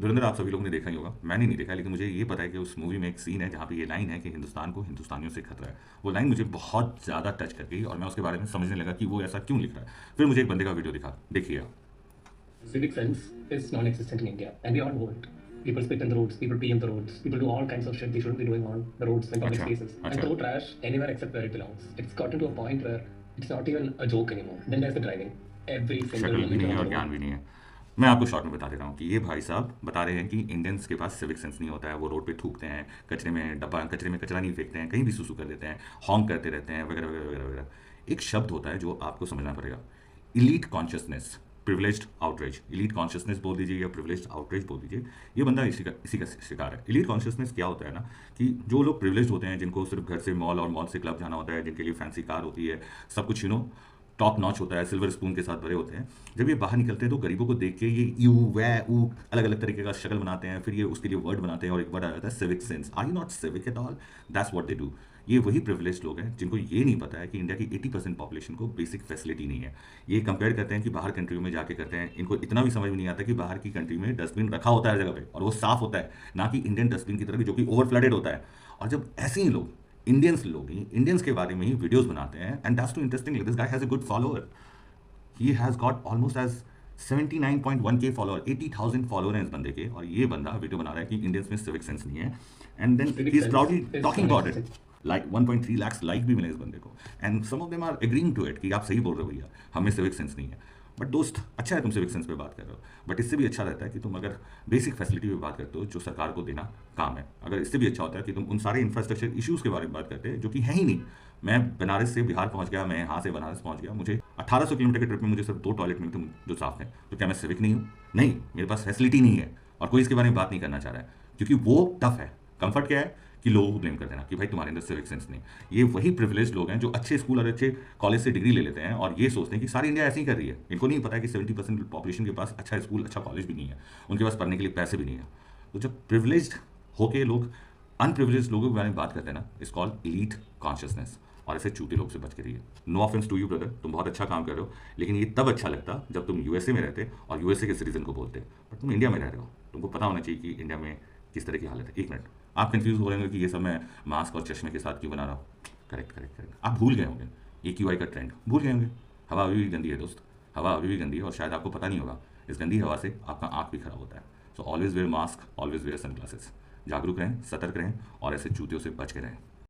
धुरंधर आप सभी लोगों ने देखा ही होगा, मैंने नहीं देखा, लेकिन मुझे ये पता है कि उस मूवी में एक सीन है जहाँ पे ये लाइन है कि हिंदुस्तान को हिंदुस्तानियों से खतरा है। वो लाइन मुझे बहुत ज़्यादा टच कर गई और मैं उसके बारे में समझने लगा कि वो ऐसा क्यों लिख रहा है। फिर मुझे एक बंदे का वीडियो दिखा, देखिए आप। Civic sense is non-existent in India, and we all know it. People spit in the roads, people pee in the roads, people do all kinds of shit they shouldn't be doing on the roads and public अच्छा, spaces, and अच्छा। throw trash anywhere except where it belongs. It's gotten to a point where it's not even a joke anymore. Then there's the driving. Every single शक्ल भी moment नहीं you're है on और the road. ज्ञान भी नहीं है। मैं आपको शॉर्ट में बता दे रहा हूँ कि ये भाई साहब बता रहे हैं कि इंडियंस के पास सिविक सेंस नहीं होता है, वो रोड पे थूकते हैं, कचरे में डब्बा कचरे में कचरा नहीं फेंकते हैं, कहीं भी सुसु कर देते हैं, हॉन्क करते रहते हैं, वगैरह वगैरह वगैरह वगैरह। एक शब्द होता है जो आपको समझना पड़ेगा, elite consciousness, privileged outrage. Elite consciousness बोल दीजिए या प्रिविलेज्ड आउटरेज बोल दीजिए, ये बंदा इसी का शिकार है। इलीट कॉन्शियसनेस क्या होता है ना, कि जो लोग प्रिविलेज्ड होते हैं, जिनको सिर्फ घर से मॉल और मॉल से क्लब जाना होता है, जिनके लिए फैंसी कार होती है, सब कुछ टॉप नॉच होता है, सिल्वर स्पून के साथ भरे होते हैं, जब ये बाहर निकलते हैं तो गरीबों को देख के ये यू वै ऊ अलग अलग तरीके का शक्ल बनाते हैं, फिर ये उसके लिए वर्ड बनाते हैं और एक वर्ड आ जाता है civic sense. Are you not civic at all? That's what they do. ये वही प्रिविलेज लोग हैं जिनको ये नहीं पता है कि इंडिया की 80% पॉपुलेशन को बेसिक फैसिलिटी नहीं है। ये कंपेयर करते हैं कि बाहर कंट्रियों में जाके करते हैं, इनको इतना भी समझ में नहीं आता कि बाहर की कंट्री में डस्टबिन रखा होता है जगह पे और वो साफ होता है, ना कि इंडियन डस्टबिन की तरह जो कि ओवर फ्लडेड होता है। और जब ऐसे ही लोग ही इंडियंस के बारे में ही वीडियोस बनाते हैं, and that's too interesting, this guy has a good follower. He has got almost as 79.1K follower, 80,000 follower हैं इस बंदे के, और ये बंदा वीडियो बना रहा है कि इंडियंस में सिविक सेंस नहीं है, and then Civic he is sense proudly is talking about it. non-existent. Like 1.3 lakh like भी मिले इस बंदे को, and some of them are agreeing to it कि आप सही बोल रहे हो भैया, हमें सिविक सेंस नहीं है। बट दोस्त, अच्छा है तुम सिविक सेंस पे बात कर रहे हो, बट इससे भी अच्छा रहता है कि तुम अगर बेसिक फैसिलिटी पे बात करते हो जो सरकार को देना काम है, अगर इससे भी अच्छा होता है कि तुम उन सारे इंफ्रास्ट्रक्चर इश्यूज़ के बारे में बात करते हैं जो कि है ही नहीं। मैं बनारस से बिहार पहुंच गया, मैं यहाँ से बनारस पहुंच गया, मुझे 1800 किलोमीटर के ट्रिप में मुझे सिर्फ 2 टॉयलेट मिलते जो साफ हैं, तो क्या मैं सिविक नहीं हूँ? नहीं, मेरे पास फैसिलिटी नहीं है और कोई इसके बारे में बात नहीं करना चाह रहा है, क्योंकि वो टफ है। कंफर्ट क्या है कि लोगों को ब्लेम कर देना कि भाई तुम्हारे अंदर सिविक सेंस नहीं। ये वही प्रिविलेज लोग हैं जो अच्छे स्कूल और अच्छे कॉलेज से डिग्री ले लेते हैं और ये सोचते हैं कि सारी इंडिया ऐसे ही कर रही है। इनको नहीं पता है कि 70% पॉपुलेशन के पास अच्छा स्कूल अच्छा कॉलेज भी नहीं है, उनके पास पढ़ने के लिए पैसे भी नहीं है। तो जब प्रिविलेज्ड होके लोग अनप्रिविलेज लोगों के बारे में बात करते हैं ना, इस कॉल्ड इलीट कॉन्शियसनेस, और ऐसे चूते लोग से बच के रहिए। No offence to you brother, तुम बहुत अच्छा काम कर रहे हो, लेकिन ये तब अच्छा लगता जब तुम यूएसए में रहते और यूएसए के सिटीजन को बोलते, बट तुम इंडिया में रह रहे हो, तुमको पता होना चाहिए कि इंडिया में किस तरह की हालत है। एक मिनट, आप कंफ्यूज हो रहे होंगे कि ये सब मैं मास्क और चश्मे के साथ क्यों बना रहा हूँ। करेक्ट करेक्ट करेक्ट, आप भूल गए होंगे AQI का ट्रेंड, भूल गए होंगे। हवा अभी भी गंदी है दोस्त, हवा अभी भी गंदी है, और शायद आपको पता नहीं होगा इस गंदी हवा से आपका आँख भी खराब होता है। So always wear mask, always wear sunglasses. जागरूक रहें, सतर्क रहें और ऐसे चूतियों से बच के रहें।